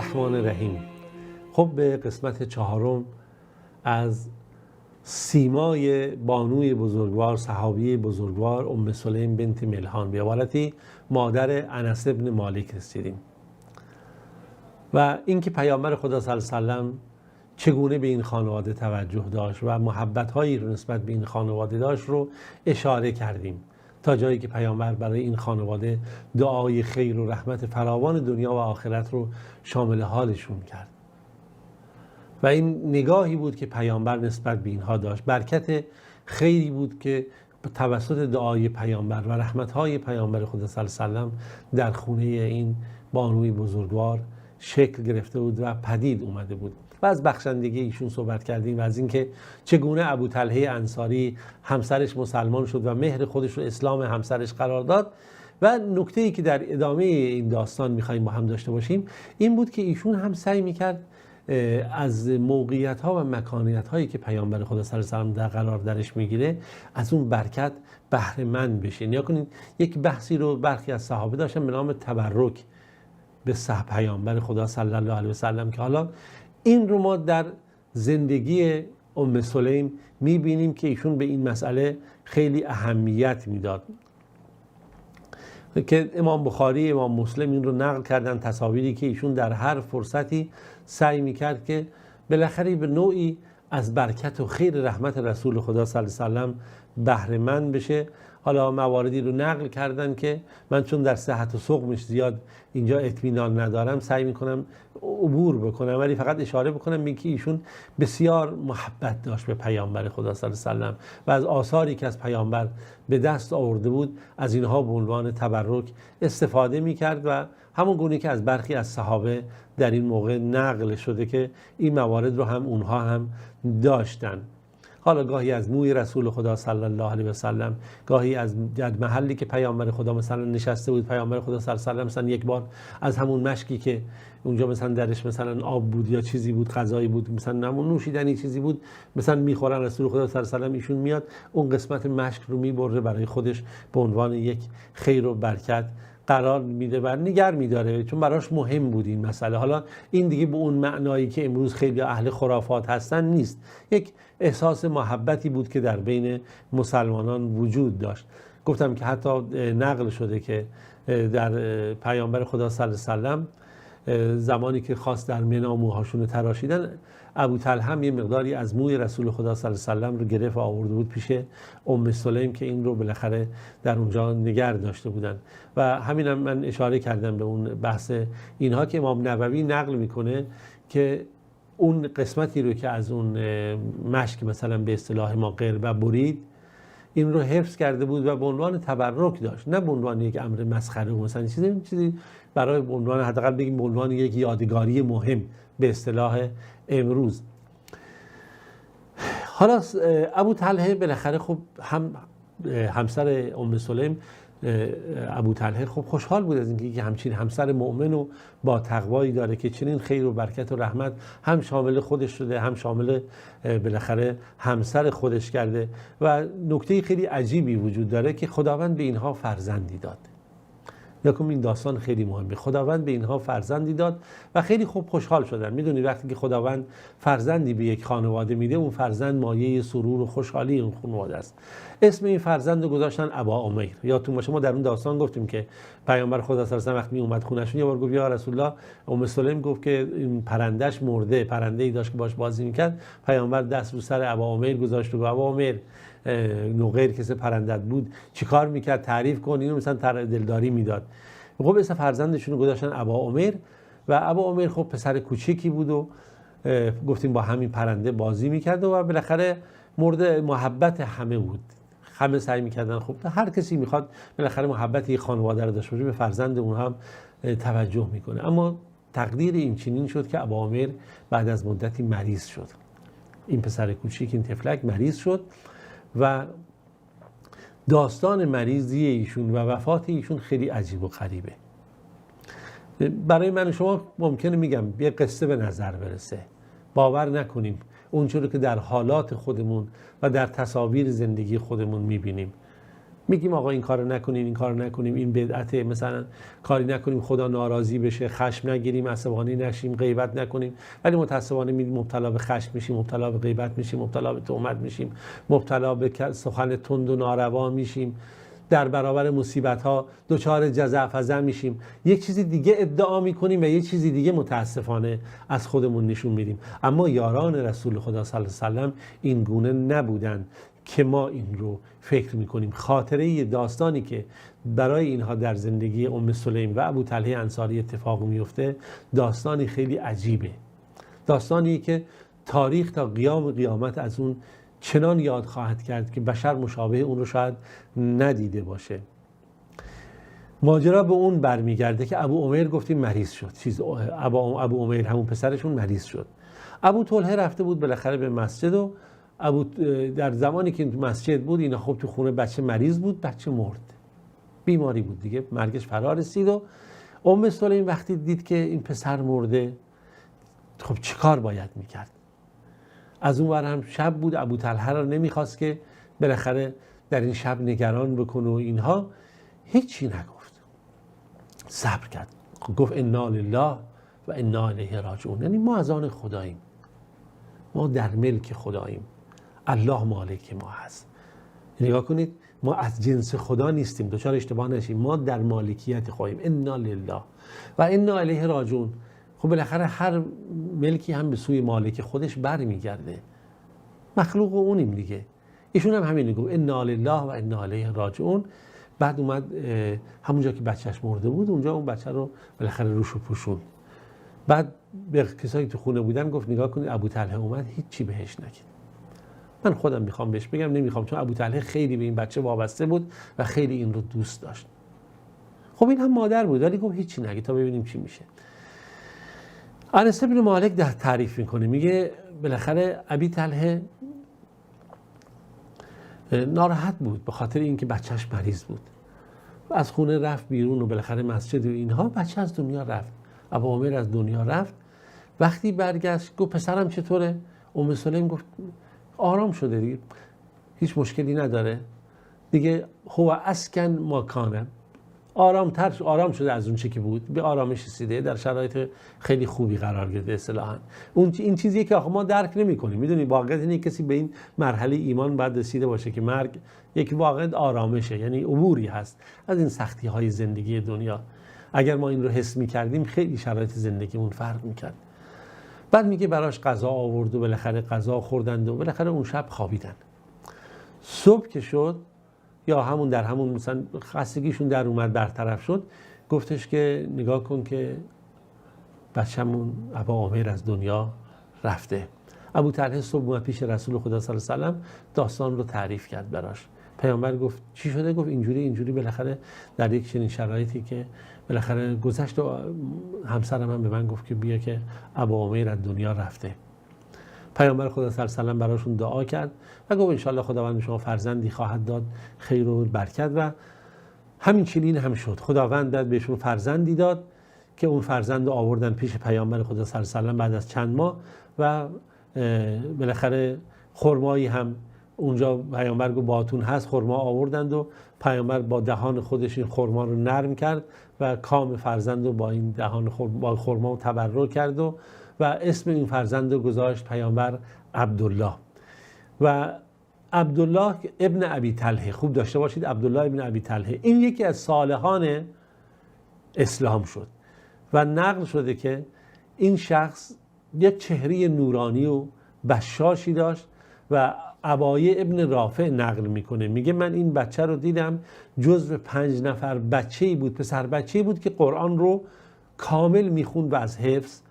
الرحمن الرحیم. خب به قسمت چهارم از سیمای بانوی بزرگوار، صحابی بزرگوار ام سلیم بنت ملحان، به عبارتی مادر انس بن مالک رسیدیم و اینکه پیامبر خدا صلی الله علیه و سلم چگونه به این خانواده توجه داشت و محبت‌هایی رو نسبت به این خانواده داشت رو اشاره کردیم تا جایی که پیامبر برای این خانواده دعای خیر و رحمت فراوان دنیا و آخرت رو شامل حالشون کرد. و این نگاهی بود که پیامبر نسبت به اینها داشت، برکت خیری بود که توسط دعای پیامبر و رحمت‌های پیامبر خدا صلی الله علیه و سلم در خونه این بانوی بزرگوار شکل گرفته بود و پدید اومده بود. و از بخشندگی ایشون صحبت کردیم و از اینکه چگونه ابو طلحه انصاری همسرش مسلمان شد و مهر خودش رو اسلام همسرش قرار داد. و نکته‌ای که در ادامه این داستان می‌خوایم با هم داشته باشیم این بود که ایشون هم سعی می‌کرد از موقعیت‌ها و مکانیت‌هایی که پیامبر خدا صلی الله علیه و سلم در قرار درش میگیره از اون برکت بهره مند بشه. نیا کنید یک بحثی رو برخی از صحابه داشتن به نام تبرک به پیامبر خدا صلی الله علیه و سلم که حالا این رو ما در زندگی ام سلیم میبینیم که ایشون به این مسئله خیلی اهمیت میداد که امام بخاری، امام مسلم این رو نقل کردن، تصاویری که ایشون در هر فرصتی سعی میکرد که بالاخره به نوعی از برکت و خیر رحمت رسول خدا صلی الله علیه و سلم بهره مند بشه. حالا مواردی رو نقل کردن که من چون در صحت و سقمش زیاد اینجا اطمینان ندارم سعی میکنم عبور بکنم، ولی فقط اشاره بکنم به اینکه ایشون بسیار محبت داشت به پیامبر خدا صلی الله علیه و سلم و از آثاری که از پیامبر به دست آورده بود از اینها به عنوان تبرک استفاده میکرد و همون گونه که از برخی از صحابه در این موقع نقل شده که این موارد رو هم اونها هم داشتن. حالا گاهی از موی رسول خدا صلی الله علیه و سلم، گاهی از محلی که پیامبر خدا مثلا نشسته بود، پیامبر خدا صلی الله علیه و سلم مثلا یک بار از همون مشکی که اونجا مثلا درش مثلا آب بود یا چیزی بود، غذایی بود، مثلا همون نوشیدنی چیزی بود، مثلا میخورن، رسول خدا صلی الله علیه و سلم ایشون میاد اون قسمت مشک رو میبره برای خودش به عنوان یک خیر و برکت قرار میده و نگر میداره، چون براش مهم بود این مسئله. حالا این دیگه به اون معنایی که امروز خیلی اهل خرافات هستن نیست، یک احساس محبتی بود که در بین مسلمانان وجود داشت. گفتم که حتی نقل شده که در پیامبر خدا صلی الله علیه و سلم زمانی که خواست در منا موهاشون رو تراشیدن، ابو طلحه هم یه مقداری از موی رسول خدا صلی الله علیه و سلم رو گرفت و آورده بود پیش ام سلیم که این رو بالاخره در اونجا نگر داشته بودن. و همینم من اشاره کردم به اون بحث اینها که امام نووی نقل میکنه که اون قسمتی رو که از اون مشک مثلا به اصطلاح ما قربه برید این رو حفظ کرده بود و به عنوان تبرک داشت، نه به عنوان یک امر مسخره و مثلا چیزی برای به عنوان حداقل بگیم به عنوان یک یادگاری مهم به اصطلاح امروز. حالا ابو طلحه بالاخره خب هم همسر ام سلیم ابو طلحه خب خوشحال بود از اینکه همچین همسر مؤمن و با تقوایی داره که چنین خیر و برکت و رحمت هم شامل خودش شده هم شامل بالاخره همسر خودش کرده. و نکته خیلی عجیبی وجود داره که خداوند به اینها فرزندی داد. یکم این داستان خیلی مهمه، خداوند به اینها فرزندی داد و خیلی خوب خوشحال شدن. میدونی وقتی که خداوند فرزندی به یک خانواده میده اون فرزند مایه سرور و خوشحالی اون خانواده است. اسم این فرزند رو گذاشتن ابا عمیر. یادتون باشه ما در اون داستان گفتیم که پیامبر خدا صلی الله علیه و وقتی اومد خونه‌شون یه بار گفت یا رسول الله، ام سلیم گفت که این پرندهش مرده، پرنده‌ای داشت که باش بازی میکرد. پیامبر دست رو سر ابا عمیر گذاشت و گفت ابا عمیر نوغیر کسی پرندت بود چیکار میکرد، تعریف کن. اینو مثلا دلداری میداد. خب اسم فرزندشون رو گذاشتن ابا عمیر و ابا عمیر خب پسر کوچیکی بود و گفتیم با همین پرنده بازی میکرد و بالاخره مورد محبت همه بود. همه سعی میکردن، خب هر کسی میخواد بالاخره محبت یک خانواده رو داشته باشه، به فرزند اون هم توجه میکنه. اما تقدیر این چنین شد که ابا عمیر بعد از مدتی مریض شد. این پسر کوچیک، این تفلک مریض شد و داستان مریضی ایشون و وفات ایشون خیلی عجیب و غریبه. برای من و شما ممکنه میگم یه قصه به نظر برسه، باور نکنیم اونچه رو که در حالات خودمون و در تصاویر زندگی خودمون میبینیم. میگیم آقا این کارو نکنیم، این کارو نکنیم، این بدعته، مثلا کاری نکنیم خدا ناراضی بشه، خشم نگیریم، عصبانی نشیم، غیبت نکنیم، ولی متاسفانه مبتلا به خشم میشیم، مبتلا به غیبت میشیم، مبتلا به تهمت میشیم، مبتلا به سخن تند و ناروا میشیم، در برابر مصیبت ها دچار جزع فزع میشیم، یک چیزی دیگه ادعا میکنیم و یک چیزی دیگه متاسفانه از خودمون نشون میدیم. اما یاران رسول خدا صلی الله علیه و سلم این گونه نبودن که ما این رو فکر میکنیم. خاطره داستانی که برای اینها در زندگی ام سلیم و ابو طلحه انصاری اتفاق میفته داستانی خیلی عجیبه، داستانی که تاریخ تا قیام قیامت از اون چنان یاد خواهد کرد که بشر مشابه اون رو شاید ندیده باشه. ماجرا به اون برمیگرده که ابو عمیر گفتیم مریض شد، ابو عمیر همون پسرشون مریض شد. ابو طلحه رفته بود بالاخره به مسجد و در زمانی که تو مسجد بود اینا خب تو خونه بچه مریض بود، بچه مرد، بیماری بود دیگه، مرگش فرا رسید و ام سلیم وقتی دید که این پسر مرده خب چیکار باید میکرد؟ از اون ور هم شب بود، ابو طلحه را نمیخواست که بالاخره در این شب نگران بکنه و اینها، هیچی نگفت، صبر کرد، گفت انا لله و انا الیه راجعون، یعنی ما از آن خداییم، ما در ملک خداییم، الله مالک ما هست. نگاه کنید، ما از جنس خدا نیستیم، دچار اشتباه نشیم، ما در مالکیت خواهیم، انا لله و انا الیه راجعون. خب بالاخره هر ملکی هم به سوی مالک خودش برمیگرده، مخلوق اونیم دیگه. ایشون هم همین گفت انا لله و انا الیه راجعون. بعد اومد همونجا که بچهش مرده بود اونجا اون بچه رو بالاخره روشو پوشون. بعد به کسایی تو خونه بودن گفت نگاه کنید ابو طلحه اومد، هیچی بهش نگید، من خودم میخوام بهش بگم نمیخوام، چون ابو طلحه خیلی به این بچه وابسته بود و خیلی این رو دوست داشت. خب این هم مادر بود ولی گفت هیچی نگید تا ببینیم چی میشه. انس بن مالک در تعریف میکنه، میگه بالاخره ابی طلحه ناراحت بود به خاطر اینکه بچهش مریض بود، از خونه رفت بیرون و بالاخره مسجد و اینها، بچه از دنیا رفت، ابو عمر از دنیا رفت. وقتی برگشت گفت پسرم چطوره؟ ام سلیم گفت آرام شده دیگه، هیچ مشکلی نداره دیگه، هو اسکن ما کانه، آرام شده از اون چی که بود، به آرامش رسیده، در شرایط خیلی خوبی قرار گرفته. اصطلاحاً این چیزیه که آخه ما درک نمی‌کنیم. میدونی واقعیت اینه کسی به این مرحله ایمان باید رسیده باشه که مرگ یک واقعیت آرامشه، یعنی عبوری هست از این سختی‌های زندگی دنیا. اگر ما این رو حس می‌کردیم خیلی شرایط زندگیمون فرق می‌کرد. بعد میگه براش غذا آورد و بالاخره غذا خوردند و بالاخره اون شب خوابیدن. صبح که شد یا همون مثلا خستگیشون در اومد برطرف شد، گفتش که نگاه کن که بچه‌مون ابو عمر از دنیا رفته. ابو طلحه صبح اومد پیش رسول خدا صلی الله علیه و سلم، داستان رو تعریف کرد براش. پیامبر گفت چی شده؟ گفت اینجوری بالاخره در یک چنین شرایطی که بالاخره گذشت و همسرم هم به من گفت که بیا که ابو عمر از دنیا رفته. پیامبر خدا صلی الله علیه و سلم براشون دعا کرد و گفت ان شاء الله خداوند شما فرزندی خواهد داد خیر و برکت، و همین چنین هم شد. خداوند داد بهشون فرزندی داد که اون فرزند رو آوردن پیش پیامبر خدا صلی الله علیه و سلم بعد از چند ماه و بالاخره خرمایی هم اونجا پیامبر گفت باهاتون هست، خرما آوردند و پیامبر با دهان خودش این خرما رو نرم کرد و کام فرزند رو با این دهان خرما تبرک کرد و اسم این فرزند رو گذاشت پیامبر عبدالله. و عبدالله ابن ابی طلحه، خوب داشته باشید، عبدالله ابن ابی طلحه این یکی از صالحان اسلام شد و نقل شده که این شخص یک چهره نورانی و بشاشی داشت و ابای ابن رافع نقل میکنه، میگه من این بچه رو دیدم، جزو 5 نفر بچه‌ای بود، پسر بچه‌ای بود که قرآن رو کامل میخوند و از حفظ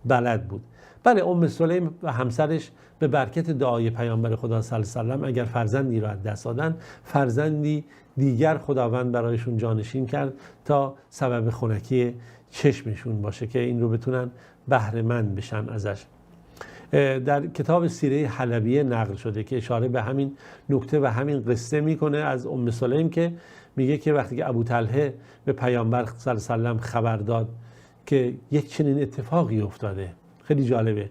بلد بود. بله ام سلیم و همسرش به برکت دعای پیامبر خدا صلی الله علیه و سلم اگر فرزندی رو از دست دادن، فرزندی دیگر خداوند برایشون جانشین کرد تا سبب خنکی چشمشون باشه که این رو بتونن بهره مند بشن ازش. در کتاب سیره حلبیه نقل شده که اشاره به همین نکته و همین قصه میکنه از ام سلیم که میگه که وقتی که ابو طلحه به پیامبر صلی الله علیه و سلم خبر داد که یک چنین اتفاقی افتاده، خیلی جالبه،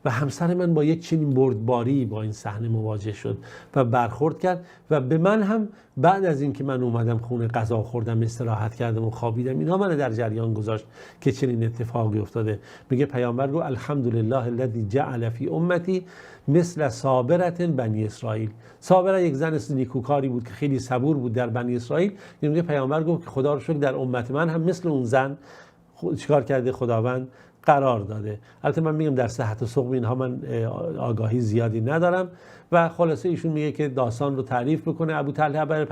و همسر من با یک چنین بردباری با این صحنه مواجه شد و برخورد کرد و به من هم بعد از اینکه من اومدم خونه غذا خوردم استراحت کردم و خوابیدم اینها من در جریان گذاشت که چنین اتفاقی افتاده. میگه پیامبر گفت الحمدلله الذی جعل فی امتی مثل صابرة بنی اسرائیل. صابره یک زن نیکوکاری بود که خیلی صبور بود در بنی اسرائیل. میگه پیامبر گفت که خدا رو شکر در امت من هم مثل اون زن چیکار کرده خداوند قرار داده. البته من میگم در صحت و سقم اینها من آگاهی زیادی ندارم و خلاصه ایشون میگه که داستان رو تعریف میکنه ابو طلحه برای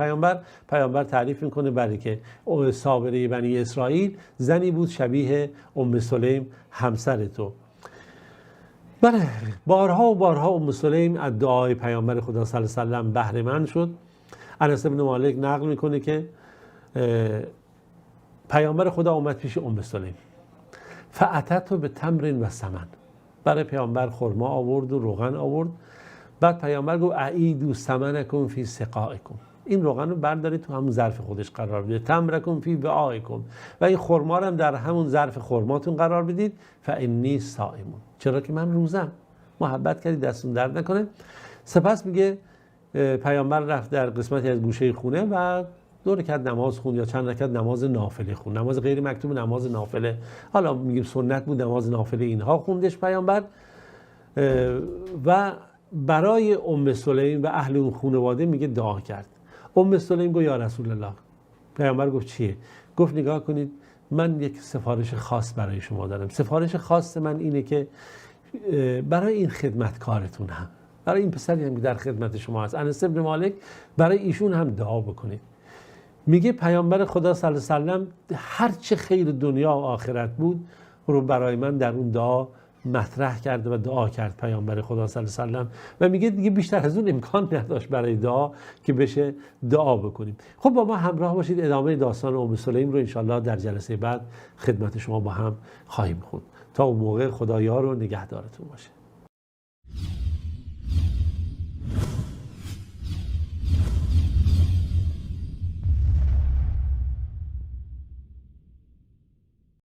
پیامبر تعریف میکنه برای که صابره بنی اسرائیل زنی بود شبیه ام سلیم همسر تو. بله بارها و بارها ام سلیم از دعای پیامبر خدا صلی الله علیه و سلم بهره مند شد. انس بن مالک نقل میکنه که پیامبر خدا اومد پیش ام سلیم فاتت به تمر و سمن، برای پیامبر خرما آورد و روغن آورد. بعد پیامبر گفت اعیدوا سمنکم فی سقائکم، این روغن رو بردارید تو همون ظرف خودش قرار بدید. تمرکم فی وعائکم، و این خرما رو هم در همون ظرف خرماتون قرار بدید. فانی صائم، چرا که من روزم. محبت کردید دستون درد نکنه. سپس میگه پیامبر رفت در قسمتی از گوشه خونه و 2 رکعت نماز خوند یا چند رکعت نماز نافله خوند، نماز غیر مکتوب نماز نافله، حالا میگیم سنت بود نماز نافله، اینها خوندش پیامبر. و برای ام سلیم و اهل اون خانواده میگه دعا کرد. ام سلیم گفت یا رسول الله. پیامبر گفت چیه؟ گفت نگاه کنید من یک سفارش خاص برای شما دارم. سفارش خاص من اینه که برای این خدمتکارتون هم، برای این پسری هم که در خدمت شما هست انس بن مالک، برای ایشون هم دعا بکنید. میگه پیامبر خدا صلی الله علیه و سلم هر چه خیر دنیا و آخرت بود رو برای من در اون دعا مطرح کرد و دعا کرد پیامبر خدا صلی الله علیه و سلم. و میگه دیگه بیشتر از اون امکان نداشت برای دعا که بشه دعا بکنیم. خب با ما همراه باشید، ادامه داستان ام سلیم رو انشالله در جلسه بعد خدمت شما با هم خواهیم خوند. تا اون موقع خدایا رو نگهدارتون باشه.